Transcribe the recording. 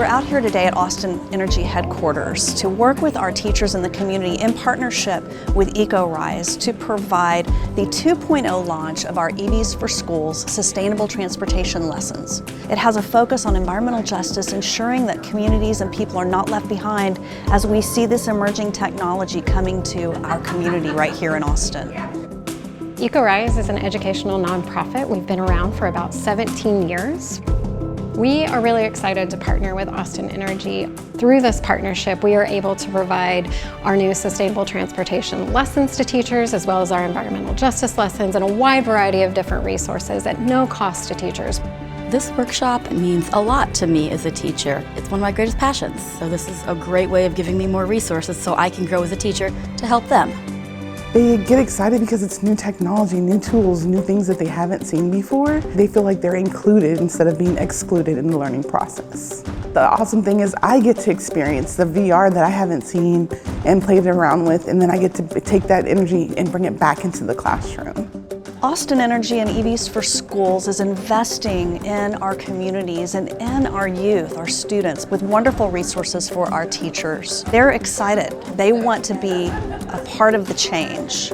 We're out here today at Austin Energy headquarters to work with our teachers in the community in partnership with EcoRise to provide the 2.0 launch of our EVs for Schools sustainable transportation lessons. It has a focus on environmental justice, ensuring that communities and people are not left behind as we see this emerging technology coming to our community right here in Austin. EcoRise is an educational nonprofit. We've been around for about 17 years. We are really excited to partner with Austin Energy. Through this partnership, we are able to provide our new sustainable transportation lessons to teachers, as well as our environmental justice lessons and a wide variety of different resources at no cost to teachers. This workshop means a lot to me as a teacher. It's one of my greatest passions, so this is a great way of giving me more resources so I can grow as a teacher to help them. They get excited because it's new technology, new tools, new things that they haven't seen before. They feel like they're included instead of being excluded in the learning process. The awesome thing is I get to experience the VR that I haven't seen and played around with, and then I get to take that energy and bring it back into the classroom. Austin Energy and EVs for Schools is investing in our communities and in our youth, our students, with wonderful resources for our teachers. They're excited. They want to be a part of the change.